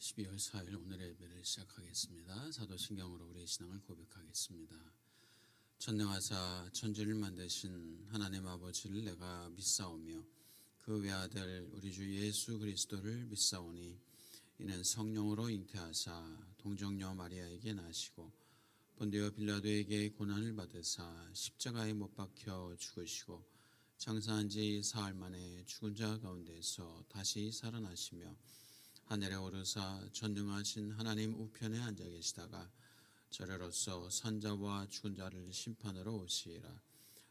12월 4일 오늘의 예배를 시작하겠습니다. 사도신경으로 우리의 신앙을 고백하겠습니다. 전능하사 천지를 만드신 하나님 아버지를 내가 믿사오며 그 외아들 우리 주 예수 그리스도를 믿사오니 이는 성령으로 잉태하사 동정녀 마리아에게 나시고 본디오 빌라도에게 고난을 받으사 십자가에 못 박혀 죽으시고 장사한 지 사흘 만에 죽은 자 가운데서 다시 살아나시며 하늘에 오르사 전능하신 하나님 우편에 앉아 계시다가 저래로서 산자와 죽은 자를 심판하러 오시리라.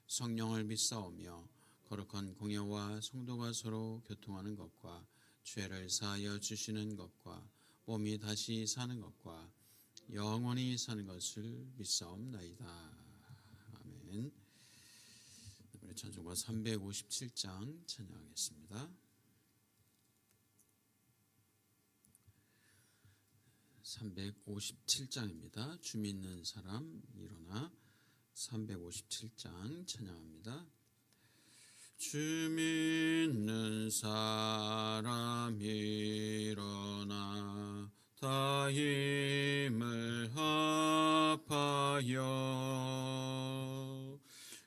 성령을 믿사오며 거룩한 공예와 성도가 서로 교통하는 것과 죄를 사하여 주시는 것과 몸이 다시 사는 것과 영원히 사는 것을 믿사옵나이다. 아멘. 우리 찬송가 357장 찬양하겠습니다. 357장입니다. 주 믿는 사람 일어나. 357장 찬양합니다. 주 믿는 사람 일어나 다 힘을 합하여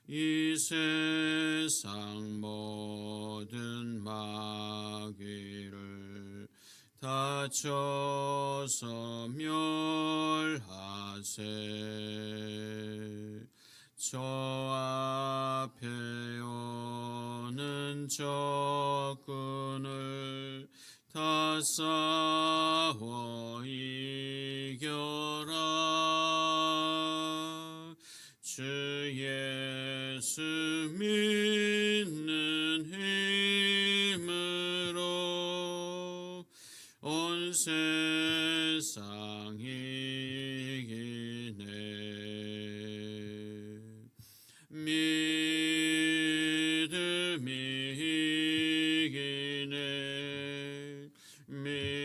이 세상 모든 마귀를 다쳐서 멸하세. 저 앞에 오는 적군을 다 싸워 이겨라. 주 예수 믿는 힘으로 온 세상 이기네. 믿음이 이기네. 믿음이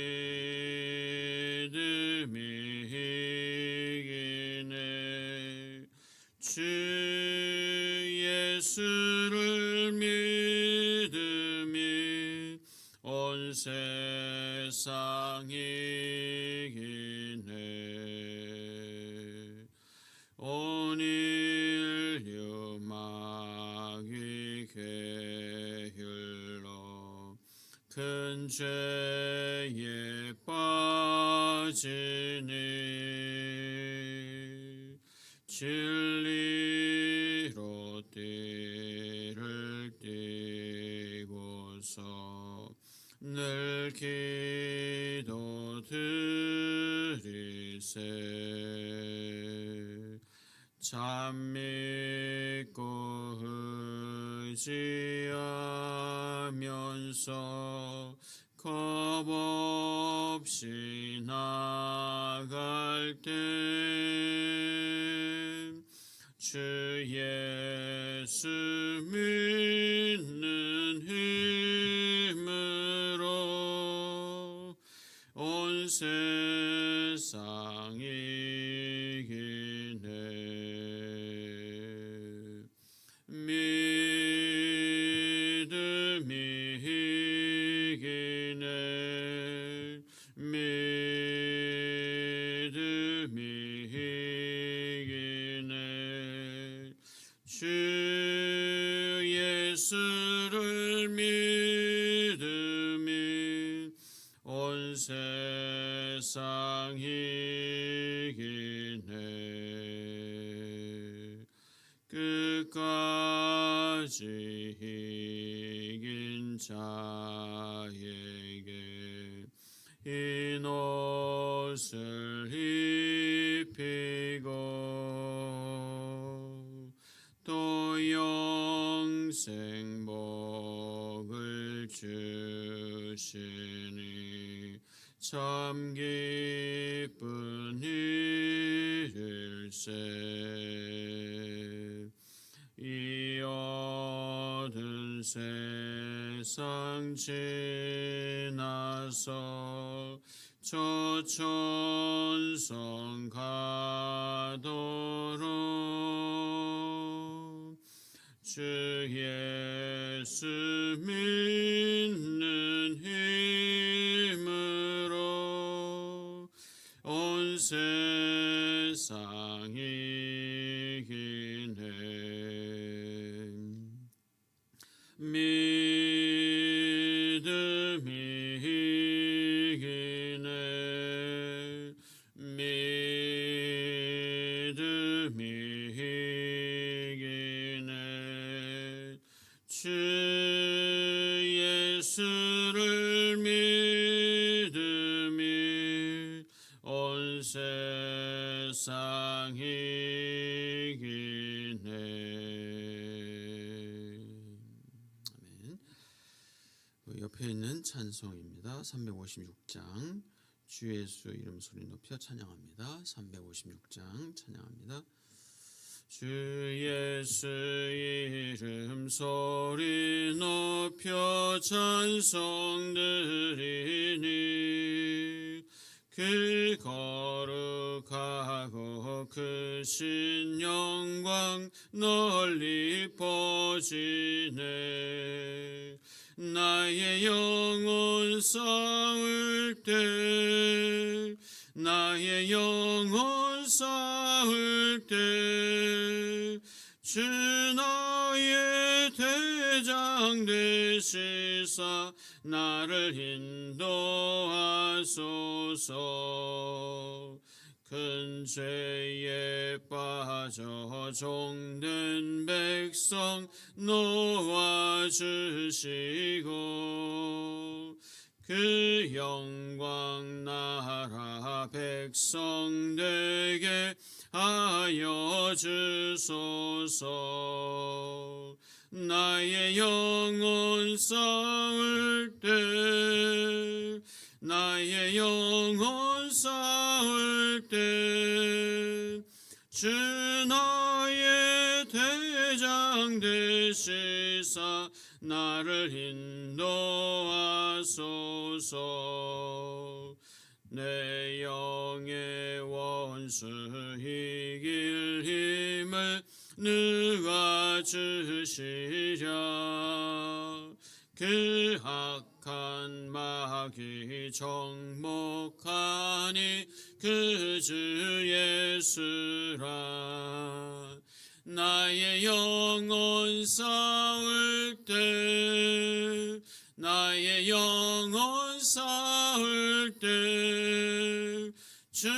이기네. 주 예수를 믿음이 온 세상 이기네. 온 인류 마귀 게을러 큰 죄에 빠지니 진리로 띠를 띠고서 늘 기도 드리세. 참 믿고 의지하면서 겁 없이 나갈 때 주 예수 믿는 힘으로 온 세상 이기네. 믿음이 이기네. 믿음이 이기네. 주 예수를 믿음이 온 세상 이기네. 끝까지 이긴 자에게 흰 옷을 입히고 또 영생 복을 주시니 참 기쁜 일일세. 이 어두운 세상 지나서 저 천성 가도록 주 예수 믿는 힘으로 세상이긴 해. 믿음이긴 해. 믿음이긴 해. 주 예수를 믿음이 온 세상이긴 해. 아멘. 옆에 있는 찬송입니다. 356장 주 예수 이름 소리 높여 찬양합니다. 356장 찬양합니다. 주 예수 이름 소리 높여 찬송 드리니 그 거룩하고 크신 영광 널리 퍼지네. 나의 영혼 싸울 때 나의 영혼 싸울 때 주 나의 대장 되시사 나를 인도하소서. 큰 죄에 빠져 종된 백성 놓아주시고 그 영광 나라 백성 되게 하여 주소서. 나의 영혼 싸울 때 나의 영혼 싸울 때 주 나의 대장 되시사 나를 인도하소서. 내 영의 원수 이길 힘을 누가 주시랴. 그 악한 마귀 정목하니 그 주 예수라. 나의 영혼 싸울 때 나의 영혼 싸울 때 주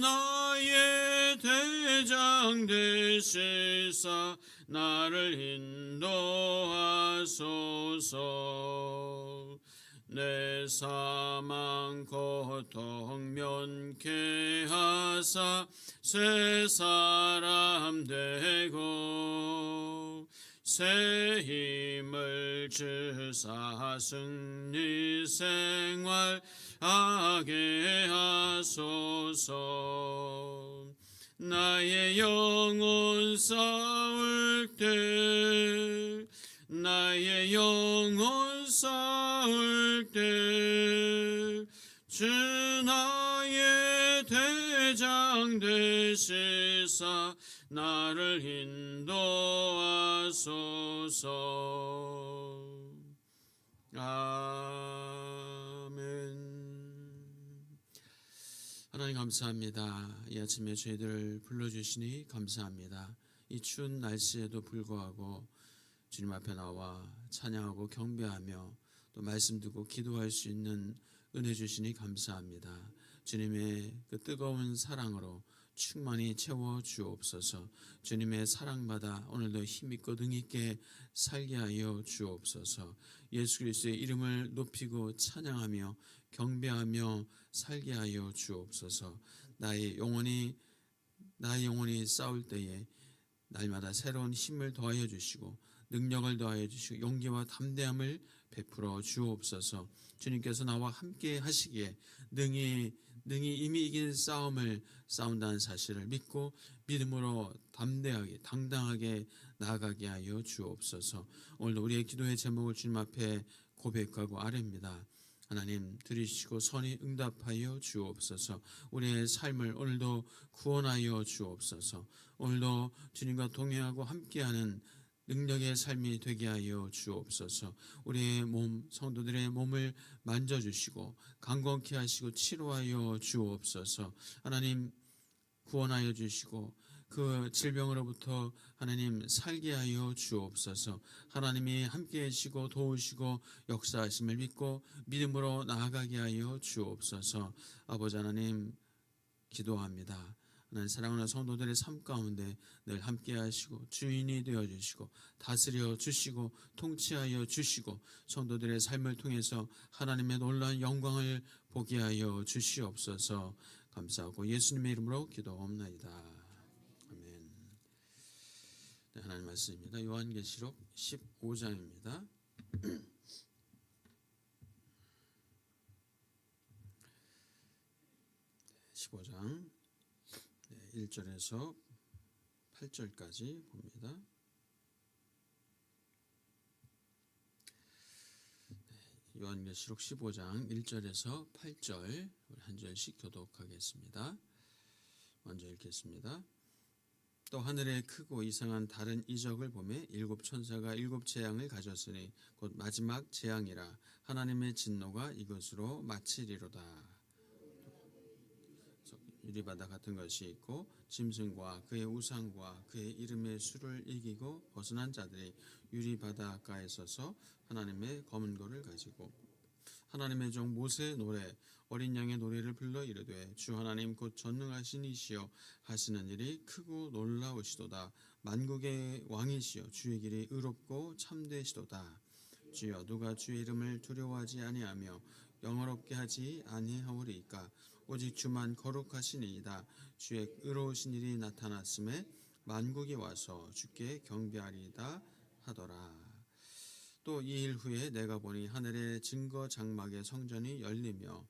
나의 대장 되시사 나를 인도하소서. 내 사망 고통 면케하사 새 사람 되고 새 힘을 주사 승리 생활 하게 하소서. 나의 영혼 싸울 때 나의 영혼 싸울 때 주 나의 대장 되시사 나를 인도하소서. 아멘. 하나님 감사합니다. 이 아침에 저희들을 불러주시니 감사합니다. 이 추운 날씨에도 불구하고 주님 앞에 나와 찬양하고 경배하며 또 말씀 듣고 기도할 수 있는 은혜 주시니 감사합니다. 주님의 그 뜨거운 사랑으로 충만히 채워 주옵소서. 주님의 사랑받아 오늘도 힘있고 능있게 살게 하여 주옵소서. 예수 그리스도의 이름을 높이고 찬양하며 경배하며 살게 하여 주옵소서. 나의 영혼이 싸울 때에 날마다 새로운 힘을 더하여 주시고 능력을 더하여 주시고 용기와 담대함을 베풀어 주옵소서. 주님께서 나와 함께 하시기에 능히 이미 이긴 싸움을 싸운다는 사실을 믿고 믿음으로 담대하게 당당하게 나아가게 하여 주옵소서. 오늘도 우리의 기도의 제목을 주님 앞에 고백하고 아뢰입니다. 하나님 들으시고 선히 응답하여 주옵소서. 우리의 삶을 오늘도 구원하여 주옵소서. 오늘도 주님과 동행하고 함께하는 능력의 삶이 되게 하여 주옵소서. 우리의 몸, 성도들의 몸을 만져주시고 강건케 하시고 치료하여 주옵소서. 하나님 구원하여 주시고 그 질병으로부터 하나님 살게 하여 주옵소서. 하나님이 함께 하시고 도우시고 역사하심을 믿고 믿음으로 나아가게 하여 주옵소서. 아버지 하나님 기도합니다. 하나님 사랑하는 성도들의 삶 가운데 늘 함께 하시고 주인이 되어주시고 다스려 주시고 통치하여 주시고 성도들의 삶을 통해서 하나님의 놀라운 영광을 보게 하여 주시옵소서. 감사하고 예수님의 이름으로 기도옵나이다. 아멘. 네, 하나님 말씀입니다. 요한계시록 15장입니다. 15장 1절에서 8절까지 봅니다. 요한계시록 15장 1절에서 8절 한 절씩 교독하겠습니다. 먼저 읽겠습니다. 또 하늘에 크고 이상한 다른 이적을 보매 일곱 천사가 일곱 재앙을 가졌으니 곧 마지막 재앙이라 하나님의 진노가 이것으로 마치리로다. 유리바다 같은 것이 있고 짐승과 그의 우상과 그의 이름의 수를 이기고 벗어난 자들이 유리바다가에 서서 하나님의 검은 돌을 가지고 하나님의 종 모세의 노래 어린 양의 노래를 불러 이르되 주 하나님 곧 전능하신 이시여 하시는 일이 크고 놀라우시도다. 만국의 왕이시여 주의 길이 의롭고 참되시도다. 주여 누가 주의 이름을 두려워하지 아니하며 영어롭게 하지 아니하오리이까. 오직 주만 거룩하시니이다. 주의 의로우신 일이 나타났음에 만국이 와서 주께 경배하리이다 하더라. 또 이 일 후에 내가 보니 하늘의 증거 장막의 성전이 열리며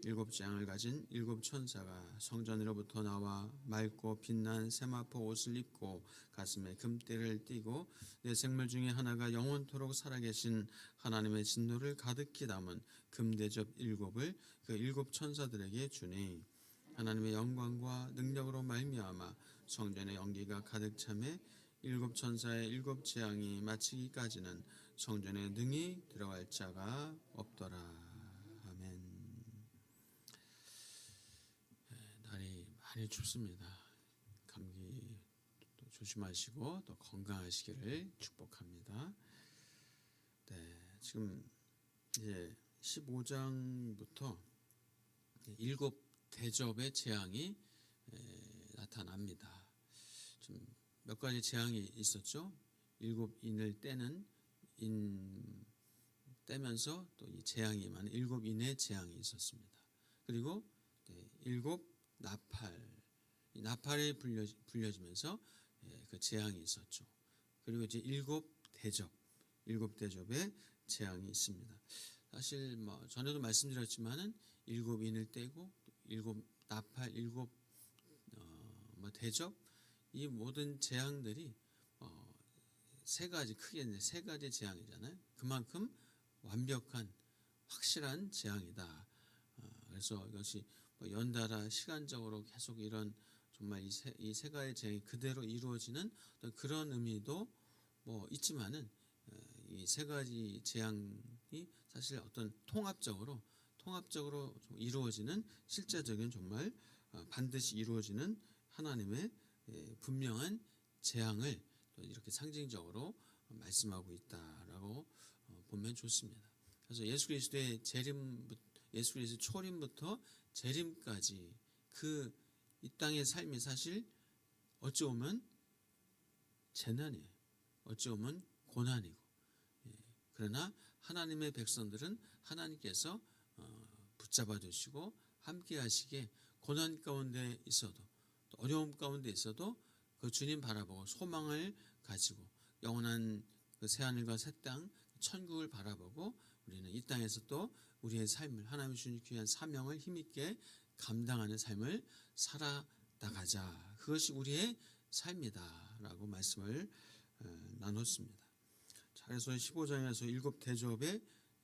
일곱 재앙을 가진 일곱 천사가 성전으로부터 나와 맑고 빛난 세마포 옷을 입고 가슴에 금띠를 띠고 내 생물 중에 하나가 영원토록 살아계신 하나님의 진노를 가득히 담은 금대접 일곱을 그 일곱 천사들에게 주니 하나님의 영광과 능력으로 말미암아 성전의 연기가 가득 차매 일곱 천사의 일곱 재앙이 마치기까지는 성전에 능히 들어갈 자가 없더라. 아멘. 날이 많이 춥습니다. 감기 또 조심하시고 또 건강하시기를 축복합니다. 네, 지금 이제 15장부터 일곱 대접의 재앙이 나타납니다. 좀 몇 가지 재앙이 있었죠. 일곱 인을 떼는 인 떼면서 또 이 재앙이 많은 일곱 인의 재앙이 있었습니다. 그리고 일곱 나팔, 이 나팔이 불려지면서 그 재앙이 있었죠. 그리고 이제 일곱 대접의 재앙이 있습니다. 사실 뭐 전에도 말씀드렸지만은 일곱 인을 떼고 일곱 나팔, 일곱 대접 이 모든 재앙들이 세 가지 크게 세 가지 재앙이잖아요. 그만큼 완벽한 확실한 재앙이다. 그래서 이것이 연달아 시간적으로 계속 이런 정말 이 세 가지 재앙이 그대로 이루어지는 어떤 그런 의미도 뭐 있지만은 이 세 가지 재앙이 사실 어떤 통합적으로 좀 이루어지는 실제적인 정말 반드시 이루어지는 하나님의 분명한 재앙을 이렇게 상징적으로 말씀하고 있다라고 보면 좋습니다. 그래서 예수 그리스도의 예수 그리스도 초림부터 재림까지 그 이 땅의 삶이 사실 어찌 보면 재난이에요. 어찌 보면 고난이고. 그러나 하나님의 백성들은 하나님께서 붙잡아 주시고 함께 하시기에 고난 가운데 있어도 또 어려움 가운데 있어도 그 주님 바라보고 소망을 가지고 영원한 그 새하늘과 새 땅 천국을 바라보고 우리는 이 땅에서 또 우리의 삶을 하나님의 주님 귀한 사명을 힘있게 감당하는 삶을 살아나가자. 그것이 우리의 삶이다라고 말씀을 나눴습니다. 자, 그래서 15장에서 일곱 대접의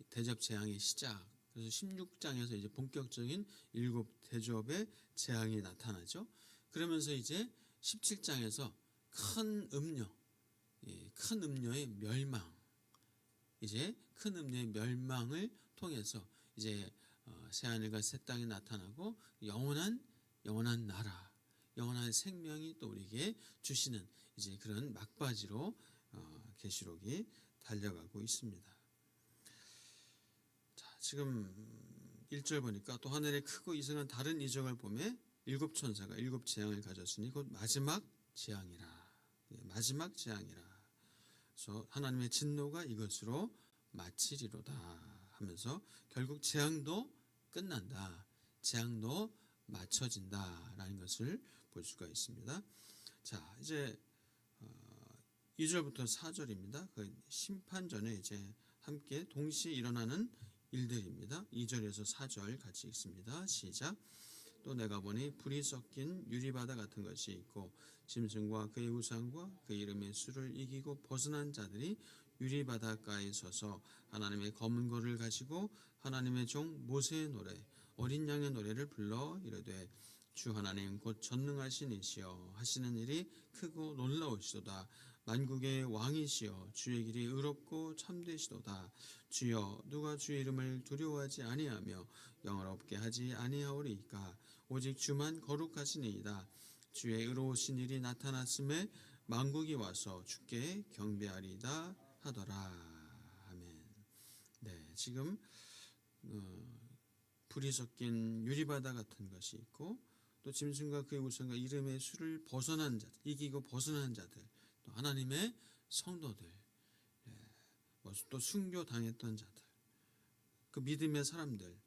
대접 재앙의 시작. 그래서 16장에서 이제 본격적인 일곱 대접의 재앙이 나타나죠. 그러면서 이제 17장에서 큰 음료, 큰 음녀의 멸망, 이제 큰 음녀의 멸망을 통해서 이제 새하늘과 새 땅이 나타나고 영원한 나라, 영원한 생명이 또 우리에게 주시는 이제 그런 막바지로 계시록이 달려가고 있습니다. 자, 지금 1절 보니까 또 하늘에 크고 이상한 다른 이적을 보매 일곱 천사가 일곱 재앙을 가졌으니 곧 마지막 재앙이라. 마지막 재앙이라. 그래서 하나님의 진노가 이것으로 마치리로다 하면서 결국 재앙도 끝난다. 재앙도 맞춰진다라는 것을 볼 수가 있습니다. 자, 이제 2절부터 4절입니다. 그 심판 전에 이제 함께 동시에 일어나는 일들입니다. 2절에서 4절 같이 읽습니다. 시작. 또 내가 보니 불이 섞인 유리바다 같은 것이 있고 짐승과 그의 우상과 그 이름의 수를 이기고 벗어난 자들이 유리바닷가에 서서 하나님의 검은 고를 가지고 하나님의 종 모세의 노래 어린 양의 노래를 불러 이르되 주 하나님 곧 전능하신 이시여 하시는 일이 크고 놀라우시도다. 만국의 왕이시여 주의 길이 의롭고 참되시도다. 주여 누가 주의 이름을 두려워하지 아니하며 영화롭게 하지 아니하오리이까. 오직 주만 거룩하시니이다. 주의 의로우신 일이 나타났음에 만국이 와서 주께 경배하리이다 하더라. 아멘. 네, 지금 불이 섞인 유리바다 같은 것이 있고 또 짐승과 그의 우상과 이름의 수를 벗어난 자들, 이기고 벗어난 자들, 또 하나님의 성도들, 또 순교당했던 자들, 그 믿음의 사람들,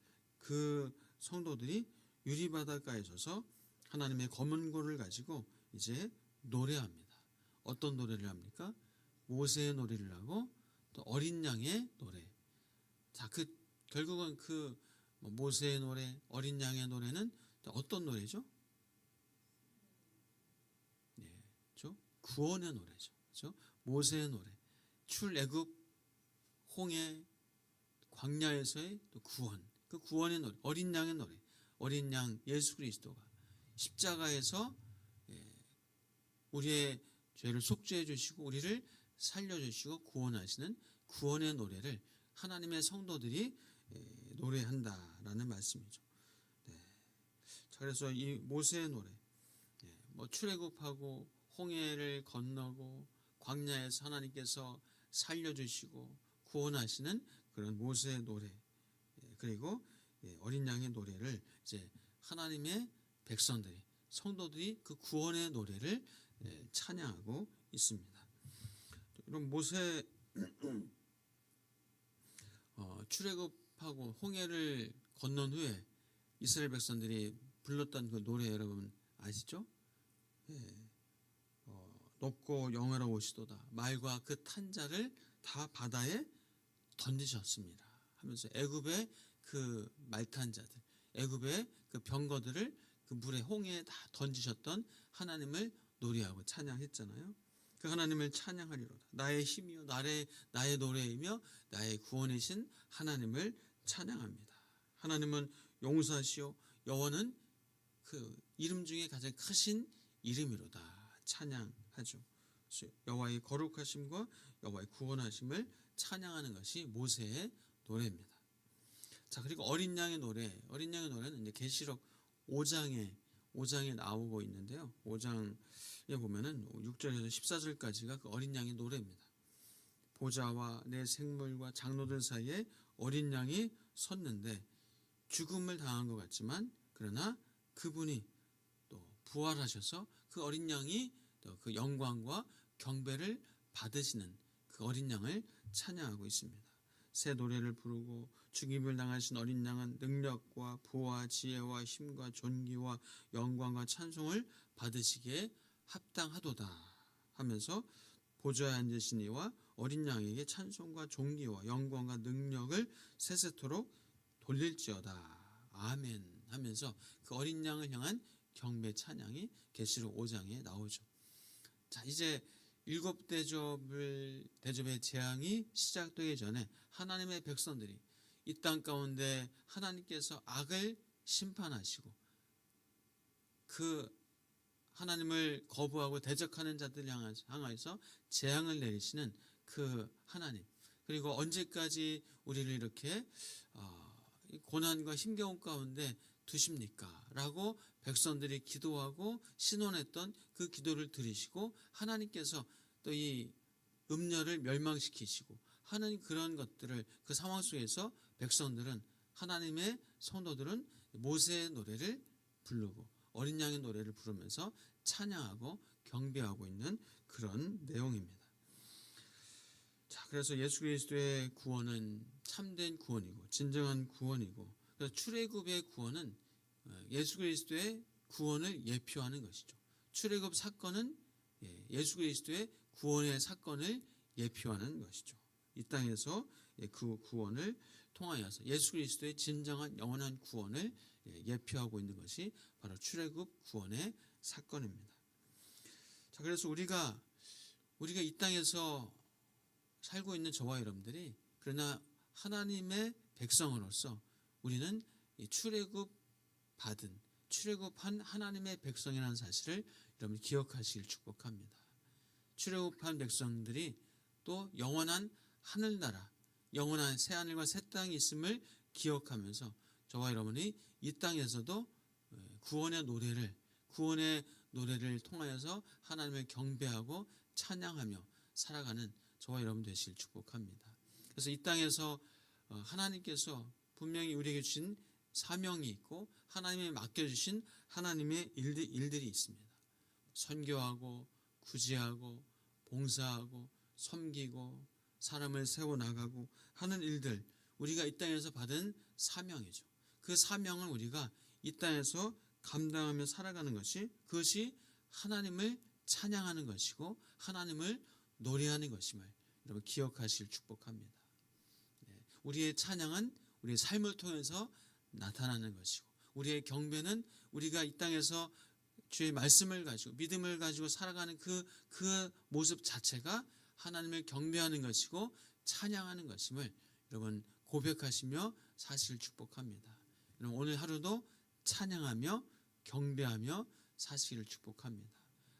그 성도들이 유리바닷가에 서서 하나님의 검은 고를 가지고 이제 노래합니다. 어떤 노래를 합니까? 모세의 노래를 하고 또 어린 양의 노래. 자, 결국은 모세의 노래, 어린 양의 노래는 어떤 노래죠? 네, 그렇죠? 구원의 노래죠. 그렇죠? 모세의 노래, 출애굽, 홍해, 광야에서의 또 구원, 그 구원의 노래, 어린 양의 노래, 어린 양 예수 그리스도가 십자가에서 우리의 죄를 속죄해 주시고 우리를 살려주시고 구원하시는 구원의 노래를 하나님의 성도들이 노래한다라는 말씀이죠. 네. 자, 그래서 이 모세의 노래, 출애굽하고 홍해를 건너고 광야에서 하나님께서 살려주시고 구원하시는 그런 모세의 노래, 그리고 어린 양의 노래를 이제 하나님의 백성들이 성도들이 그 구원의 노래를 찬양하고 있습니다. 이런 모세 출애굽하고 홍해를 건넌 후에 이스라엘 백성들이 불렀던 그 노래 여러분 아시죠? 높고 영화로우시도다. 말과 그 탄자를 다 바다에 던지셨습니다. 하면서 애굽의 그 말탄자들, 애굽의 그 병거들을 그 물에 홍해에 다 던지셨던 하나님을 노래하고 찬양했잖아요. 그 하나님을 찬양하리로다. 나의 힘이요 나의 노래이며 나의 구원이신 하나님을 찬양합니다. 하나님은 용사시요 여호와는 그 이름 중에 가장 크신 이름이로다. 찬양하죠. 여호와의 거룩하심과 여호와의 구원하심을 찬양하는 것이 모세의 노래입니다. 자, 그리고 어린 양의 노래는 이제 계시록 5장에 나오고 있는데요. 5장에 보면은 6절에서 14절까지가 그 어린 양의 노래입니다. 보좌와 내 생물과 장로들 사이에 어린 양이 섰는데 죽음을 당한 것 같지만 그러나 그분이 또 부활하셔서 그 어린 양이 또 그 영광과 경배를 받으시는 그 어린 양을 찬양하고 있습니다. 새 노래를 부르고 죽임을 당하신 어린 양은 능력과 부와 지혜와 힘과 존귀와 영광과 찬송을 받으시기에 합당하도다 하면서 보좌에 앉으신 이와 어린 양에게 찬송과 존귀와 영광과 능력을 세세토록 돌릴지어다. 아멘 하면서 그 어린 양을 향한 경배 찬양이 계시록 5장에 나오죠. 자, 이제 일곱 대접의 재앙이 시작되기 전에 하나님의 백성들이 이 땅 가운데 하나님께서 악을 심판하시고 그 하나님을 거부하고 대적하는 자들 향해서 재앙을 내리시는 그 하나님, 그리고 언제까지 우리를 이렇게 고난과 힘겨움 가운데 두십니까? 라고 백성들이 기도하고 신원했던 그 기도를 들으시고 하나님께서 또 이 음녀를 멸망시키시고 하는 그런 것들을 그 상황 속에서 백성들은, 하나님의 성도들은 모세의 노래를 부르고 어린 양의 노래를 부르면서 찬양하고 경배하고 있는 그런 내용입니다. 자, 그래서 예수 그리스도의 구원은 참된 구원이고 진정한 구원이고, 그래서 출애굽의 구원은 예수 그리스도의 구원을 예표하는 것이죠. 출애굽 사건은 예수 그리스도의 구원의 사건을 예표하는 것이죠. 이 땅에서 그 구원을 통하여서 예수 그리스도의 진정한 영원한 구원을 예표하고 있는 것이 바로 출애굽 구원의 사건입니다. 자, 그래서 우리가 이 땅에서 살고 있는 저와 여러분들이, 그러나 하나님의 백성으로서 우리는 이 출애굽한 하나님의 백성이라는 사실을 여러분 기억하시길 축복합니다. 출애굽한 백성들이 또 영원한 하늘나라, 영원한 새하늘과 새 땅이 있음을 기억하면서 저와 여러분이 이 땅에서도 구원의 노래를 통하여서 하나님을 경배하고 찬양하며 살아가는 저와 여러분 되실 축복합니다. 그래서 이 땅에서 하나님께서 분명히 우리에게 주신 사명이 있고 하나님이 맡겨주신 하나님의 일들이 있습니다. 선교하고 구제하고 봉사하고 섬기고 사람을 세워나가고 하는 일들, 우리가 이 땅에서 받은 사명이죠. 그 사명을 우리가 이 땅에서 감당하며 살아가는 것이, 그것이 하나님을 찬양하는 것이고 하나님을 노래하는 것임을 여러분 기억하실 축복합니다. 우리의 찬양은 우리의 삶을 통해서 나타나는 것이고, 우리의 경배는 우리가 이 땅에서 주의 말씀을 가지고 믿음을 가지고 살아가는 그 모습 자체가 하나님을 경배하는 것이고 찬양하는 것임을 여러분 고백하시며 사실 축복합니다. 여러분 오늘 하루도 찬양하며 경배하며 사시기를 축복합니다.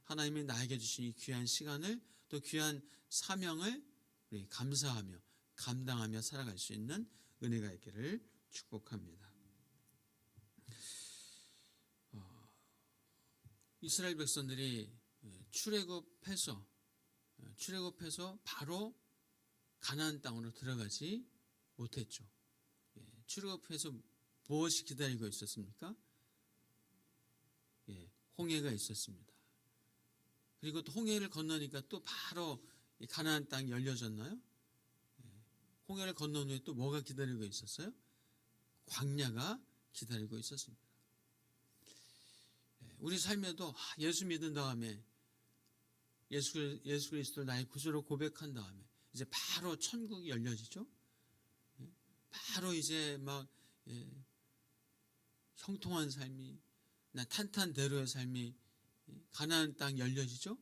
하나님이 나에게 주신 이 귀한 시간을, 또 귀한 사명을 우리 감사하며 감당하며 살아갈 수 있는 은혜가 있기를 축복합니다. 이스라엘 백성들이 출애굽해서 바로 가나안 땅으로 들어가지 못했죠. 출애굽해서 무엇이 기다리고 있었습니까? 홍해가 있었습니다. 그리고 또 홍해를 건너니까 또 바로 가나안 땅이 열려졌나요? 홍해를 건넌 후에 또 뭐가 기다리고 있었어요? 광야가 기다리고 있었습니다. 우리 삶에도 예수 믿은 다음에 예수 그리스도를 나의 구주로 고백한 다음에 이제 바로 천국이 열려지죠. 바로 이제 막 형통한 삶이, 탄탄대로의 삶이 가나안 땅 열려지죠.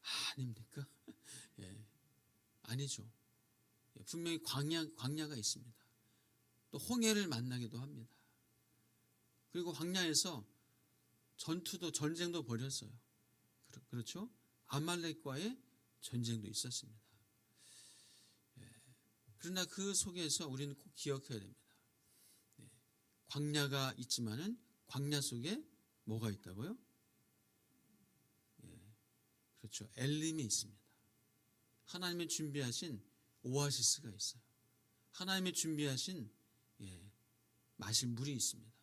아닙니까? 아니죠. 분명히 광야가 있습니다. 또 홍해를 만나기도 합니다. 그리고 광야에서 전쟁도 벌였어요. 그렇죠? 아말렉과의 전쟁도 있었습니다. 그러나 그 속에서 우리는 꼭 기억해야 됩니다. 광야가 있지만은 광야 속에 뭐가 있다고요? 그렇죠. 엘림이 있습니다. 하나님이 준비하신 오아시스가 있어요. 하나님이 준비하신 마실 물이 있습니다.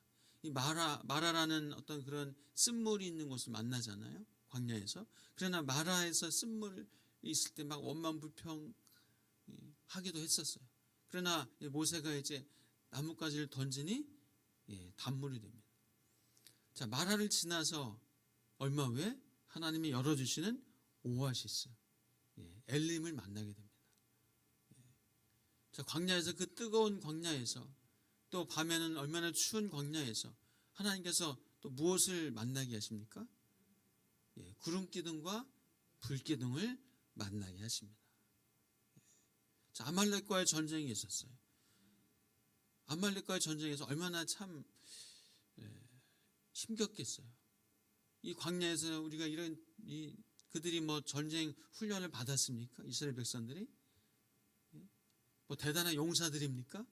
이 마라라는 어떤 그런 쓴물이 있는 곳을 만나잖아요. 광야에서. 그러나 마라에서 쓴물이 있을 때 막 원망불평 하기도 했었어요. 그러나 모세가 이제 나뭇가지를 던지니 단물이 됩니다. 자, 마라를 지나서 얼마 후에 하나님이 열어주시는 오아시스, 엘림을 만나게 됩니다. 자, 광야에서, 그 뜨거운 광야에서, 또 밤에는 얼마나 추운 광야에서 하나님께서 또 무엇을 만나게 하십니까? 구름기둥과 불기둥을 만나게 하십니다. 자, 아말렉과의 전쟁이 있었어요. 아말렉과의 전쟁에서 얼마나 참 힘겹겠어요. 이 광야에서 우리가 그들이 뭐 전쟁 훈련을 받았습니까? 이스라엘 백성들이 뭐 대단한 용사들입니까?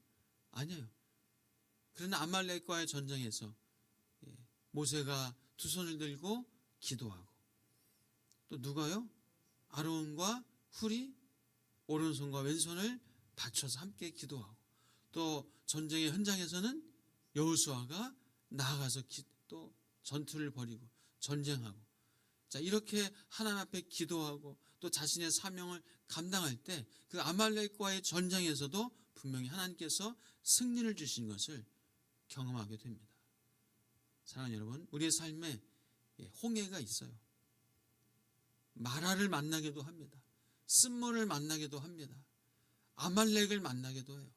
아니에요. 그러나 아말렉과의 전쟁에서 모세가 두 손을 들고 기도하고, 또 누가요? 아론과 훌이 오른손과 왼손을 받쳐서 함께 기도하고, 또 전쟁의 현장에서는 여호수아가 나아가서 또 전투를 벌이고 전쟁하고, 자, 이렇게 하나님 앞에 기도하고 또 자신의 사명을 감당할 때 그 아말렉과의 전쟁에서도 분명히 하나님께서 승리를 주신 것을 경험하게 됩니다. 사랑하는 여러분, 우리의 삶에 홍해가 있어요. 마라를 만나기도 합니다. 쓴물을 만나기도 합니다. 아말렉을 만나기도 해요.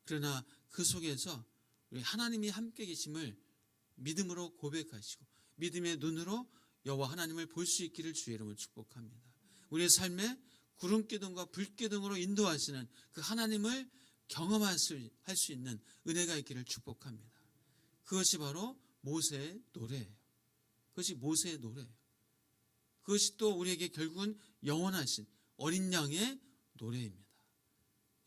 그러나 그 속에서 우리 하나님이 함께 계심을 믿음으로 고백하시고 믿음의 눈으로 여호와 하나님을 볼 수 있기를 주의 이름으로 축복합니다. 우리의 삶에 구름기둥과 불기둥으로 인도하시는 그 하나님을 경험할 수 있는 은혜가 있기를 축복합니다. 그것이 바로 모세의 노래예요. 그것이 모세의 노래예요. 그것이 또 우리에게 결국은 영원하신 어린 양의 노래입니다.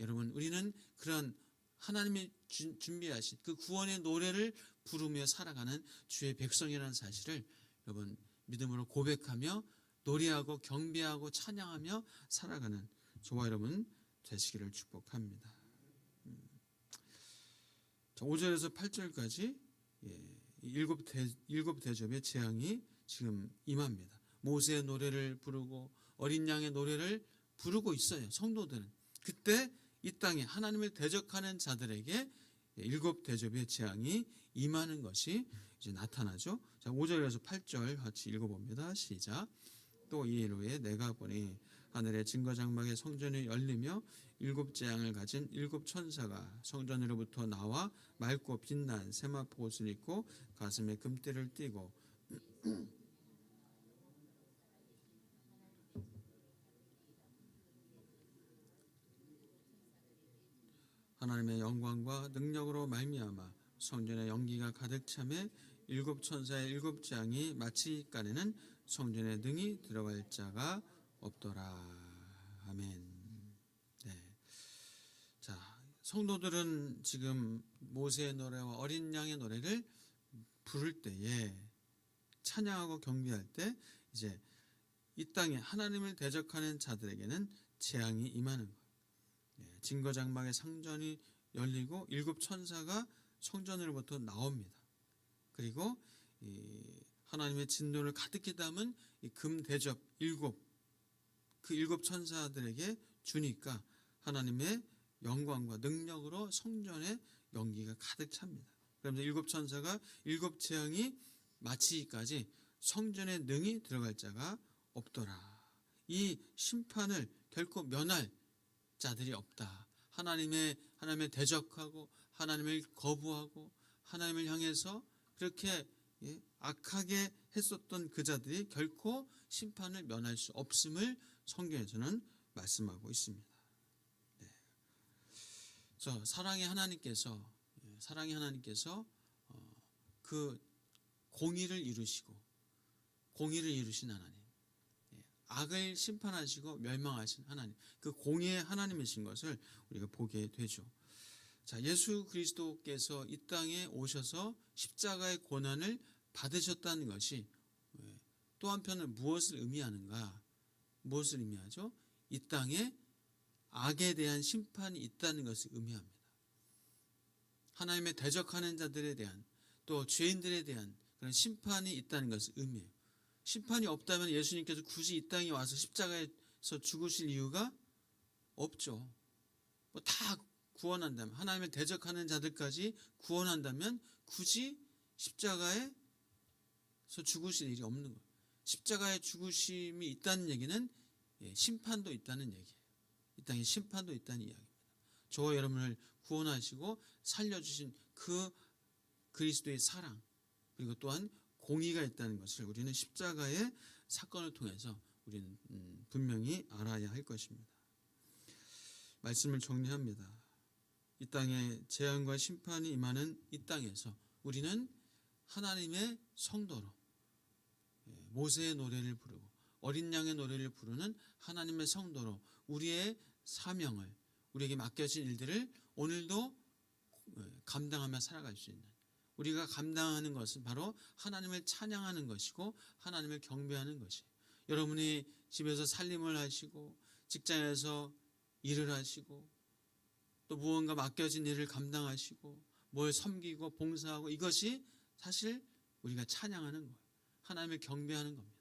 여러분, 우리는 그런 하나님이 준비하신 그 구원의 노래를 부르며 살아가는 주의 백성이라는 사실을 여러분 믿음으로 고백하며 노래하고 경배하고 찬양하며 살아가는 저와 여러분 되시기를 축복합니다. 5절에서 8절까지 일곱 대접의 재앙이 지금 임합니다. 모세의 노래를 부르고 어린 양의 노래를 부르고 있어요. 성도들은. 그때 이 땅에 하나님을 대적하는 자들에게 일곱 대접의 재앙이 임하는 것이 이제 나타나죠. 자, 5절에서 8절 같이 읽어봅니다. 시작. 또 이일 후에 내가 보니 하늘의 증거장막의 성전이 열리며 일곱 재앙을 가진 일곱 천사가 성전으로부터 나와 맑고 빛난 세마포 옷을 입고 가슴에 금띠를 띠고 하나님의 영광과 능력으로 말미암아 성전의 연기가 가득 차매 일곱 천사의 일곱 재앙이 마치기까지는 성전에 능히 들어갈 자가 없더라. 아멘. 네. 자, 성도들은 지금 모세의 노래와 어린 양의 노래를 부를 때에 찬양하고 경배할 때 이제 이 땅에 하나님을 대적하는 자들에게는 재앙이 임하는 거예요. 증거장막의 상전이 열리고 일곱 천사가 성전으로부터 나옵니다. 그리고 하나님의 진노를 가득히 담은 금 대접 그 일곱 천사들에게 주니까 하나님의 영광과 능력으로 성전에 연기가 가득 찹니다. 그러면서 일곱 천사가 일곱 재앙이 마치기까지 성전에 능히 들어갈 자가 없더라. 이 심판을 결코 면할 자들이 없다. 하나님의 대적하고 하나님을 거부하고 하나님을 향해서 그렇게 악하게 했었던 그 자들이 결코 심판을 면할 수 없음을 성경에서는 말씀하고 있습니다. 네. 사랑의 하나님께서 그 공의를 이루시고 공의를 이루신 하나님, 악을 심판하시고 멸망하신 하나님, 그 공의의 하나님이신 것을 우리가 보게 되죠. 자, 예수 그리스도께서 이 땅에 오셔서 십자가의 고난을 받으셨다는 것이 또 한편은 무엇을 의미하는가? 무엇을 의미하죠? 이 땅에 악에 대한 심판이 있다는 것을 의미합니다. 하나님의 대적하는 자들에 대한 또 죄인들에 대한 그런 심판이 있다는 것을 의미해요. 심판이 없다면 예수님께서 굳이 이 땅에 와서 십자가에서 죽으실 이유가 없죠. 다 구원한다면, 하나님을 대적하는 자들까지 구원한다면 굳이 십자가에서 죽으실 일이 없는 거예요. 십자가의 죽으심이 있다는 얘기는 심판도 있다는 얘기예요. 이 땅에 심판도 있다는 이야기입니다. 저와 여러분을 구원하시고 살려주신 그 그리스도의 사랑, 그리고 또한 공의가 있다는 것을 우리는 십자가의 사건을 통해서 우리는 분명히 알아야 할 것입니다. 말씀을 정리합니다. 이 땅에 재앙과 심판이 임하는 이 땅에서 우리는 하나님의 성도로 모세의 노래를 부르고 어린 양의 노래를 부르는 하나님의 성도로 우리의 사명을, 우리에게 맡겨진 일들을 오늘도 감당하며 살아갈 수 있는, 우리가 감당하는 것은 바로 하나님을 찬양하는 것이고 하나님을 경배하는 것이에요. 여러분이 집에서 살림을 하시고 직장에서 일을 하시고 또 무언가 맡겨진 일을 감당하시고 뭘 섬기고 봉사하고, 이것이 사실 우리가 찬양하는 거예요. 하나님을 경배하는 겁니다.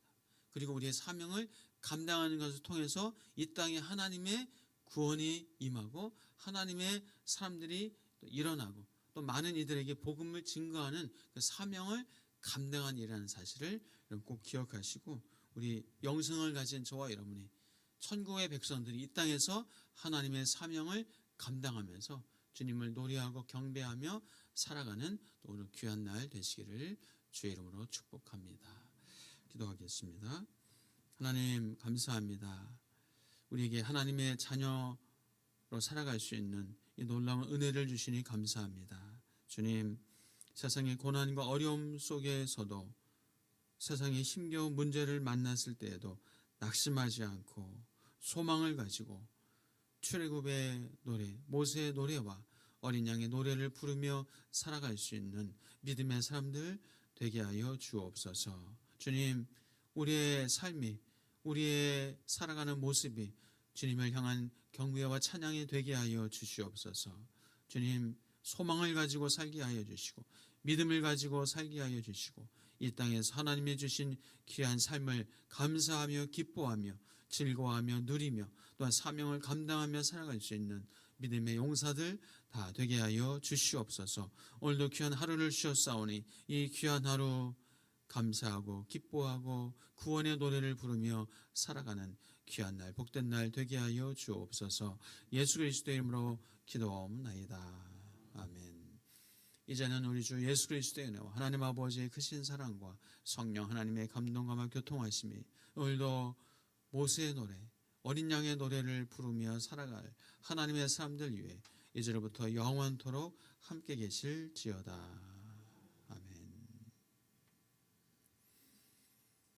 그리고 우리의 사명을 감당하는 것을 통해서 이 땅에 하나님의 구원이 임하고 하나님의 사람들이 또 일어나고 또 많은 이들에게 복음을 증거하는 그 사명을 감당한 일이라는 사실을 꼭 기억하시고, 우리 영생을 가진 저와 여러분이 천국의 백성들이 이 땅에서 하나님의 사명을 감당하면서 주님을 노래하고 경배하며 살아가는 또 오늘 귀한 날 되시기를 주의 이름으로 축복합니다. 기도하겠습니다. 하나님 감사합니다. 우리에게 하나님의 자녀로 살아갈 수 있는 이 놀라운 은혜를 주시니 감사합니다. 주님, 세상의 고난과 어려움 속에서도, 세상의 힘겨운 문제를 만났을 때에도 낙심하지 않고 소망을 가지고 출애굽의 노래, 모세의 노래와 어린 양의 노래를 부르며 살아갈 수 있는 믿음의 사람들 되게 하여 주옵소서. 주님, 우리의 삶이, 우리의 살아가는 모습이 주님을 향한 경배와 찬양이 되게 하여 주시옵소서. 주님, 소망을 가지고 살게 하여 주시고 믿음을 가지고 살게 하여 주시고 이 땅에서 하나님이 주신 귀한 삶을 감사하며 기뻐하며 즐거워하며 누리며 또한 사명을 감당하며 살아갈 수 있는 믿음의 용사들 다 되게 하여 주시옵소서. 오늘도 귀한 하루를 주셨사오니 이 귀한 하루 감사하고 기뻐하고 구원의 노래를 부르며 살아가는 귀한 날, 복된 날 되게 하여 주옵소서. 예수 그리스도의 이름으로 기도하옵나이다. 아멘. 이제는 우리 주 예수 그리스도의 은혜와 하나님 아버지의 크신 사랑과 성령 하나님의 감동과 교통하심이 오늘도 모세의 노래, 어린 양의 노래를 부르며 살아갈 하나님의 사람들 위해 이제로부터 영원토록 함께 계실지어다.